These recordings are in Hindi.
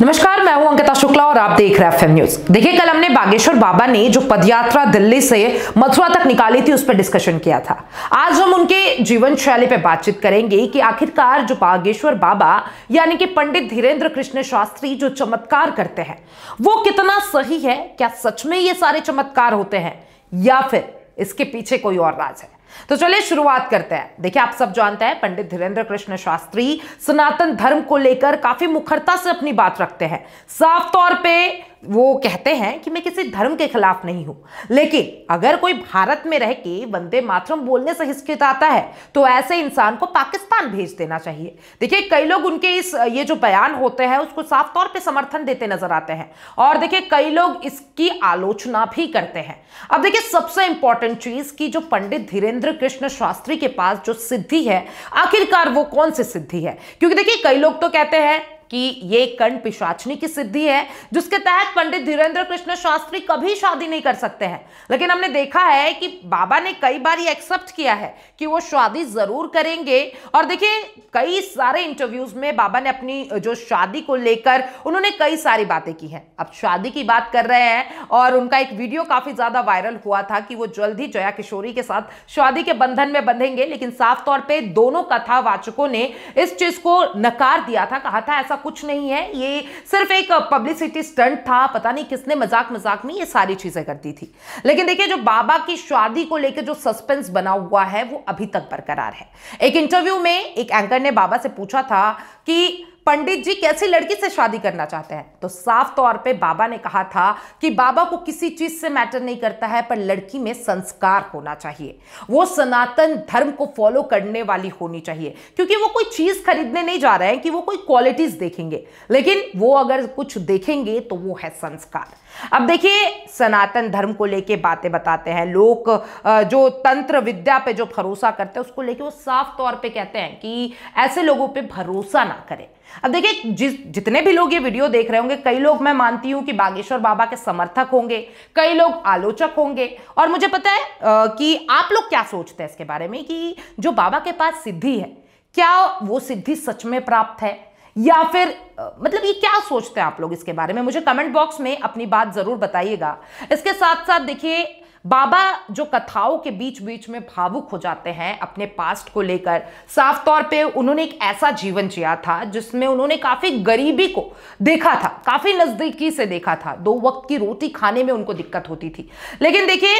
नमस्कार, मैं हूं अंकिता शुक्ला और आप देख रहे हैं एफएम न्यूज। देखिए, कल हमने बागेश्वर बाबा ने जो पदयात्रा दिल्ली से मथुरा तक निकाली थी उस पर डिस्कशन किया था। आज हम उनके जीवन शैली पे बातचीत करेंगे कि आखिरकार जो बागेश्वर बाबा यानी कि पंडित धीरेन्द्र कृष्ण शास्त्री जो चमत्कार करते हैं वो कितना सही है। क्या सच में ये सारे चमत्कार होते हैं या फिर इसके पीछे कोई और राज है? तो चलिए शुरुआत करते हैं। देखिए, आप सब जानते हैं पंडित धीरेन्द्र कृष्ण शास्त्री सनातन धर्म को लेकर काफी मुखरता से अपनी बात रखते हैं। साफ तौर पे वो कहते हैं कि मैं किसी धर्म के खिलाफ नहीं हूं, लेकिन अगर कोई भारत में रह के वंदे मातरम बोलने से हिचकिचाता है तो ऐसे इंसान को पाकिस्तान भेज देना चाहिए। देखिए, कई लोग उनके ये जो बयान होते हैं उसको साफ तौर पे समर्थन देते नजर आते हैं और देखिए कई लोग इसकी आलोचना भी करते हैं। अब देखिए, सबसे इंपॉर्टेंट चीज कि जो पंडित धीरेन्द्र कृष्ण शास्त्री के पास जो सिद्धि है, आखिरकार वो कौन सी सिद्धि है? क्योंकि देखिए, कई लोग तो कहते हैं कि ये कर्ण पिशाचनी की सिद्धि है जिसके तहत पंडित धीरेन्द्र कृष्ण शास्त्री कभी शादी नहीं कर सकते हैं। लेकिन हमने देखा है कि बाबा ने कई बार ये एक्सेप्ट किया है कि वो शादी जरूर करेंगे और देखिए कई सारे इंटरव्यूज में बाबा ने अपनी जो शादी को लेकर उन्होंने कई सारी बातें की हैं। अब शादी की बात कर रहे हैं और उनका एक वीडियो काफी ज्यादा वायरल हुआ था कि वो जल्द ही जया किशोरी के साथ शादी के बंधन में बंधेंगे, लेकिन साफ तौर पर दोनों कथावाचकों ने इस चीज को नकार दिया था, कहा था ऐसा कुछ नहीं है, ये सिर्फ एक पब्लिसिटी स्टंट था, पता नहीं किसने मजाक मजाक में ये सारी चीजें करती थी। लेकिन देखिए, जो बाबा की शादी को लेकर जो सस्पेंस बना हुआ है वो अभी तक बरकरार है। एक इंटरव्यू में एक एंकर ने बाबा से पूछा था कि पंडित जी कैसी लड़की से शादी करना चाहते हैं, तो साफ तौर पे बाबा ने कहा था कि बाबा को किसी चीज से मैटर नहीं करता है, पर लड़की में संस्कार होना चाहिए, वो सनातन धर्म को फॉलो करने वाली होनी चाहिए। क्योंकि वो कोई चीज खरीदने नहीं जा रहे हैं कि वो कोई क्वालिटीज देखेंगे, लेकिन वो अगर कुछ देखेंगे तो वो है संस्कार। अब देखिए, सनातन धर्म को लेके बातें बताते हैं लोग, जो तंत्र विद्या पे जो भरोसा करते हैं उसको लेके वो साफ तौर पे कहते हैं कि ऐसे लोगों पे भरोसा ना करें। अब देखिए, जितने भी लोग ये वीडियो देख रहे होंगे, कई लोग मैं मानती हूं कि बागेश्वर बाबा के समर्थक होंगे, कई लोग आलोचक होंगे और मुझे पता है कि आप लोग क्या सोचते हैं इसके बारे में कि जो बाबा के पास सिद्धि है, क्या वो सिद्धि सच में प्राप्त है या फिर मतलब ये क्या सोचते हैं आप लोग इसके बारे में? मुझे कमेंट बॉक्स में अपनी बात जरूर बताइएगा। इसके साथ साथ देखिए, बाबा जो कथाओं के बीच बीच में भावुक हो जाते हैं अपने पास्ट को लेकर, साफ तौर पे उन्होंने एक ऐसा जीवन जिया था जिसमें उन्होंने काफी गरीबी को देखा था, काफी नजदीकी से देखा था, 2 वक्त की रोटी खाने में उनको दिक्कत होती थी। लेकिन देखिए,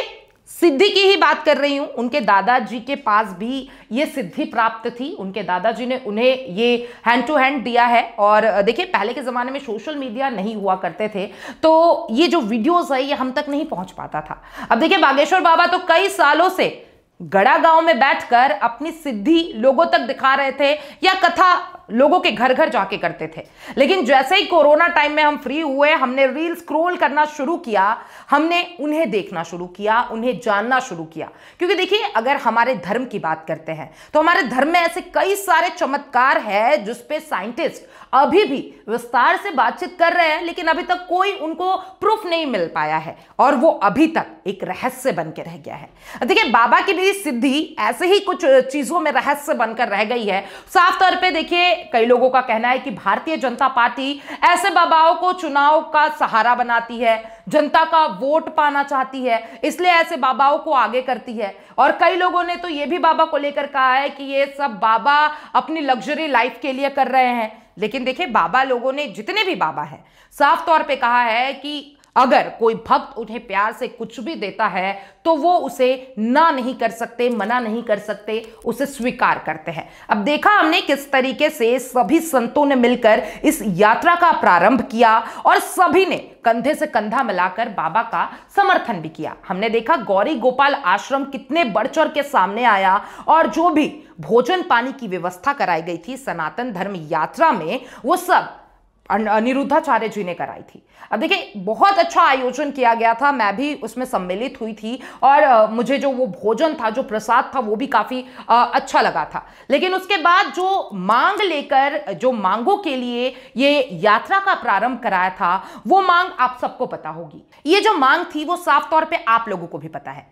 सिद्धि की ही बात कर रही हूं, उनके दादाजी के पास भी ये सिद्धि प्राप्त थी, उनके दादाजी ने उन्हें ये हैंड टू हैंड दिया है। और देखिए, पहले के जमाने में सोशल मीडिया नहीं हुआ करते थे तो ये जो वीडियोस है ये हम तक नहीं पहुंच पाता था। अब देखिए, बागेश्वर बाबा तो कई सालों से गड़ा गांव में बैठकर अपनी सिद्धि लोगों तक दिखा रहे थे या कथा लोगों के घर घर जाके करते थे। लेकिन जैसे ही कोरोना टाइम में हम फ्री हुए, हमने रील स्क्रॉल करना शुरू किया, हमने उन्हें देखना शुरू किया, उन्हें जानना शुरू किया। क्योंकि देखिए, अगर हमारे धर्म की बात करते हैं तो हमारे धर्म में ऐसे कई सारे चमत्कार हैं जिसपे साइंटिस्ट अभी भी विस्तार से बातचीत कर रहे हैं, लेकिन अभी तक कोई उनको प्रूफ नहीं मिल पाया है और वो अभी तक एक रहस्य बन के रह गया है। देखिए, बाबा की भी सिद्धि ऐसे ही कुछ चीजों में रहस्य बनकर रह गई है। साफ तौर पे देखिए, कई लोगों का कहना है कि भारतीय जनता पार्टी ऐसे बाबाओं को चुनाव का सहारा बनाती है, जनता का वोट पाना चाहती है, इसलिए ऐसे बाबाओं को आगे करती है। और कई लोगों ने तो यह भी बाबा को लेकर कहा है कि ये सब बाबा अपनी लग्जरी लाइफ के लिए कर रहे हैं। लेकिन देखिए, बाबा लोगों ने, जितने भी बाबा हैं, साफ तौर पे कहा है कि अगर कोई भक्त उन्हें प्यार से कुछ भी देता है तो वो उसे ना नहीं कर सकते, मना नहीं कर सकते, उसे स्वीकार करते हैं। अब देखा हमने किस तरीके से सभी संतों ने मिलकर इस यात्रा का प्रारंभ किया और सभी ने कंधे से कंधा मिलाकर बाबा का समर्थन भी किया। हमने देखा गौरी गोपाल आश्रम कितने बढ़ चढ़ के सामने आया और जो भी भोजन पानी की व्यवस्था कराई गई थी सनातन धर्म यात्रा में, वो सब अनिरुद्धाचार्य जी ने कराई थी। अब देखिए, बहुत अच्छा आयोजन किया गया था, मैं भी उसमें सम्मिलित हुई थी और मुझे जो वो भोजन था, जो प्रसाद था, वो भी काफी अच्छा लगा था। लेकिन उसके बाद जो मांग लेकर, जो मांगों के लिए ये यात्रा का प्रारंभ कराया था, वो मांग आप सबको पता होगी। ये जो मांग थी वो साफ तौर पे आप लोगों को भी पता है,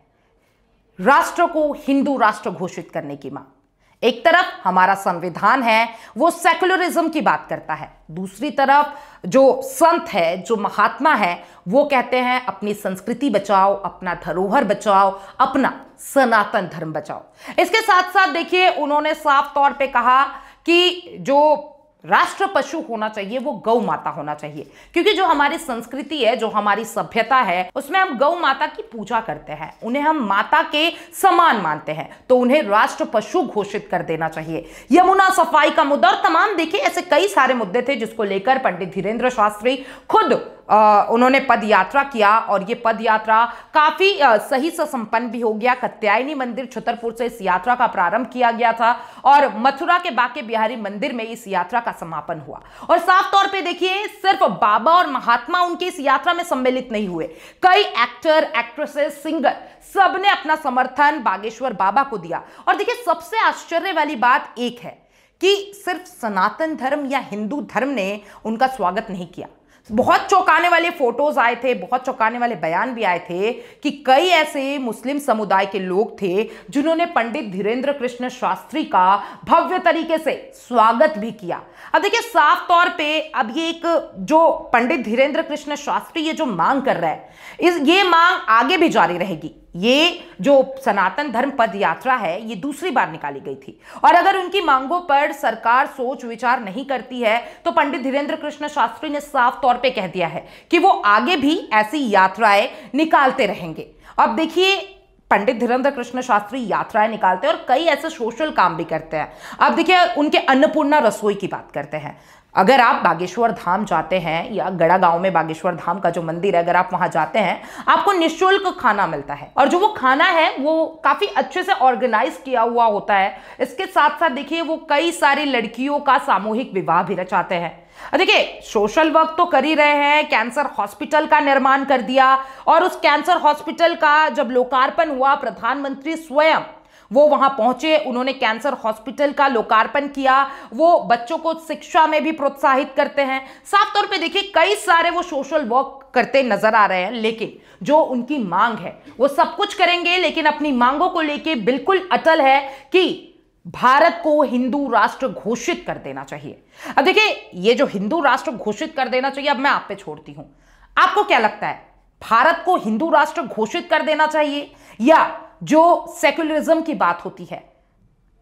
राष्ट्र को हिंदू राष्ट्र घोषित करने की मांग। एक तरफ हमारा संविधान है, वो सेकुलरिज्म की बात करता है, दूसरी तरफ जो संत है, जो महात्मा है, वो कहते हैं अपनी संस्कृति बचाओ, अपना धरोहर बचाओ, अपना सनातन धर्म बचाओ। इसके साथ साथ देखिए, उन्होंने साफ तौर पे कहा कि जो राष्ट्र पशु होना चाहिए वो गौ माता होना चाहिए, क्योंकि जो हमारी संस्कृति है, जो हमारी सभ्यता है, उसमें हम गौ माता की पूजा करते हैं, उन्हें हम माता के समान मानते हैं, तो उन्हें राष्ट्र पशु घोषित कर देना चाहिए। यमुना सफाई का मुद्दा और तमाम देखिए ऐसे कई सारे मुद्दे थे जिसको लेकर पंडित धीरेन्द्र शास्त्री खुद उन्होंने पद यात्रा किया और ये पद यात्रा काफी सही से संपन्न भी हो गया। कात्यायनी मंदिर छतरपुर से इस यात्रा का प्रारंभ किया गया था और मथुरा के बांके बिहारी मंदिर में इस यात्रा का समापन हुआ। और साफ तौर पे देखिए, सिर्फ बाबा और महात्मा उनकी इस यात्रा में सम्मिलित नहीं हुए, कई एक्टर, एक्ट्रेसेस, सिंगर सबने अपना समर्थन बागेश्वर बाबा को दिया। और देखिए, सबसे आश्चर्य वाली बात एक है कि सिर्फ सनातन धर्म या हिंदू धर्म ने उनका स्वागत नहीं किया। बहुत चौंकाने वाले फोटोज आए थे, बहुत चौंकाने वाले बयान भी आए थे कि कई ऐसे मुस्लिम समुदाय के लोग थे जिन्होंने पंडित धीरेन्द्र कृष्ण शास्त्री का भव्य तरीके से स्वागत भी किया। अब देखिए, साफ तौर पे अब ये एक जो पंडित धीरेन्द्र कृष्ण शास्त्री ये जो मांग कर रहा है, ये मांग आगे भी जारी रहेगी। ये जो सनातन धर्म पद यात्रा है, ये दूसरी बार निकाली गई थी और अगर उनकी मांगों पर सरकार सोच विचार नहीं करती है तो पंडित धीरेन्द्र कृष्ण शास्त्री ने साफ तौर पे कह दिया है कि वो आगे भी ऐसी यात्राएं निकालते रहेंगे। अब देखिए, पंडित धीरेन्द्र कृष्ण शास्त्री यात्राएं निकालते हैं और कई ऐसे सोशल काम भी करते हैं। अब देखिए, उनके अन्नपूर्णा रसोई की बात करते हैं। अगर आप बागेश्वर धाम जाते हैं या गड़ा गांव में बागेश्वर धाम का जो मंदिर है, अगर आप वहां जाते हैं, आपको निःशुल्क खाना मिलता है और जो वो खाना है वो काफी अच्छे से ऑर्गेनाइज किया हुआ होता है। इसके साथ साथ देखिए, वो कई सारी लड़कियों का सामूहिक विवाह भी रचाते हैं। देखिए, सोशल वर्क तो कर ही रहे हैं, कैंसर हॉस्पिटल का निर्माण कर दिया और उस कैंसर हॉस्पिटल का जब लोकार्पण हुआ, प्रधानमंत्री स्वयं वो वहां पहुंचे, उन्होंने कैंसर हॉस्पिटल का लोकार्पण किया। वो बच्चों को शिक्षा में भी प्रोत्साहित करते हैं। साफ तौर पे देखिए, कई सारे वो सोशल वर्क करते नजर आ रहे हैं, लेकिन जो उनकी मांग है वो सब कुछ करेंगे, लेकिन अपनी मांगों को लेके बिल्कुल अटल है कि भारत को हिंदू राष्ट्र घोषित कर देना चाहिए। अब देखिए, ये जो हिंदू राष्ट्र घोषित कर देना चाहिए, अब मैं आप पे छोड़ती हूं, आपको क्या लगता है, भारत को हिंदू राष्ट्र घोषित कर देना चाहिए या जो सेक्युलरिज्म की बात होती है,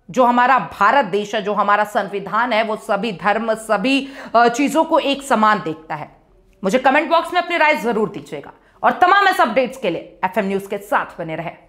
जो हमारा भारत देश है, जो हमारा संविधान है, वो सभी धर्म, सभी चीजों को एक समान देखता है? मुझे कमेंट बॉक्स में अपनी राय जरूर दीजिएगा और तमाम ऐसे अपडेट्स के लिए एफएम न्यूज के साथ बने रहे।